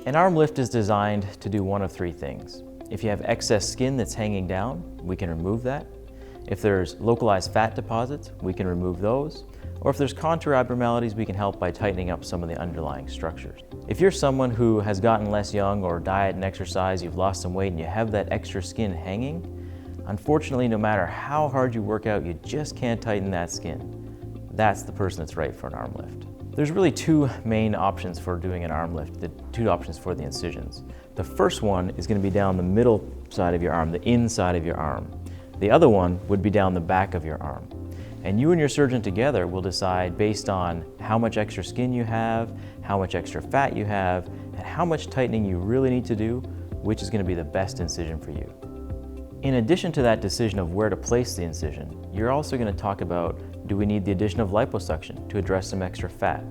An arm lift is designed to do one of three things. If you have excess skin that's hanging down, we can remove that. If there's localized fat deposits, we can remove those. Or if there's contour abnormalities, we can help by tightening up some of the underlying structures. If you're someone who has gotten less young or diet and exercise, you've lost some weight and you have that extra skin hanging, unfortunately, no matter how hard you work out, you just can't tighten that skin. That's the person that's right for an arm lift. There's really two main options for doing an arm lift, the two options for the incisions. The first one is going to be down the middle side of your arm, the inside of your arm. The other one would be down the back of your arm. And you and your surgeon together will decide based on how much extra skin you have, how much extra fat you have, and how much tightening you really need to do, which is going to be the best incision for you. In addition to that decision of where to place the incision, you're also going to talk about, do we need the addition of liposuction to address some extra fat?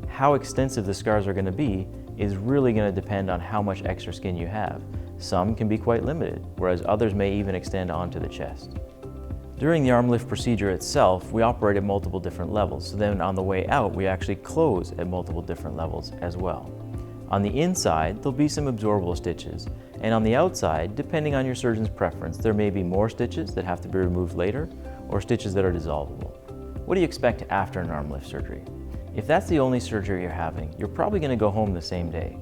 How extensive the scars are going to be is really going to depend on how much extra skin you have. Some can be quite limited, whereas others may even extend onto the chest. During the arm lift procedure itself, we operate at multiple different levels. So then on the way out, we actually close at multiple different levels as well. On the inside, there'll be some absorbable stitches. And on the outside, depending on your surgeon's preference, there may be more stitches that have to be removed later or stitches that are dissolvable. What do you expect after an arm lift surgery? If that's the only surgery you're having, you're probably going to go home the same day.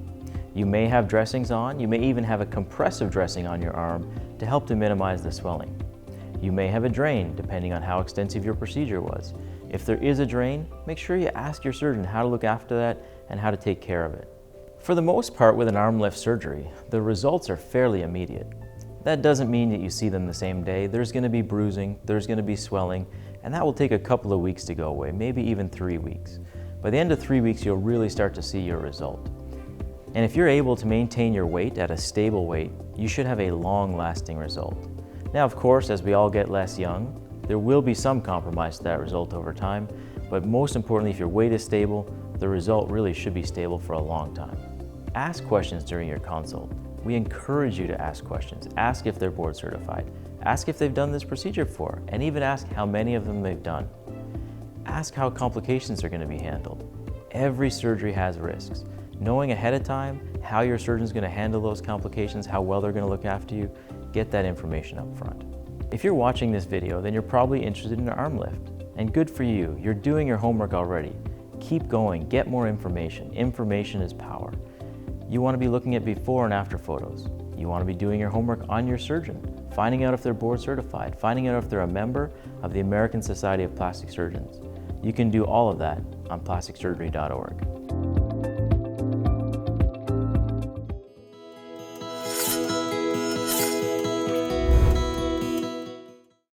You may have dressings on, you may even have a compressive dressing on your arm to help to minimize the swelling. You may have a drain, depending on how extensive your procedure was. If there is a drain, make sure you ask your surgeon how to look after that and how to take care of it. For the most part with an arm lift surgery, the results are fairly immediate. That doesn't mean that you see them the same day. There's going to be bruising, there's going to be swelling, and that will take a couple of weeks to go away, maybe even 3 weeks. By the end of 3 weeks, you'll really start to see your result. And if you're able to maintain your weight at a stable weight, you should have a long-lasting result. Now, of course, as we all get less young, there will be some compromise to that result over time, but most importantly, if your weight is stable, the result really should be stable for a long time. Ask questions during your consult. We encourage you to ask questions. Ask if they're board certified. Ask if they've done this procedure before, and even ask how many of them they've done. Ask how complications are going to be handled. Every surgery has risks. Knowing ahead of time how your surgeon's going to handle those complications, how well they're going to look after you, get that information up front. If you're watching this video, then you're probably interested in an arm lift. And good for you, you're doing your homework already. Keep going, get more information. Information is power. You want to be looking at before and after photos. You want to be doing your homework on your surgeon, finding out if they're board certified, finding out if they're a member of the American Society of Plastic Surgeons. You can do all of that on plasticsurgery.org.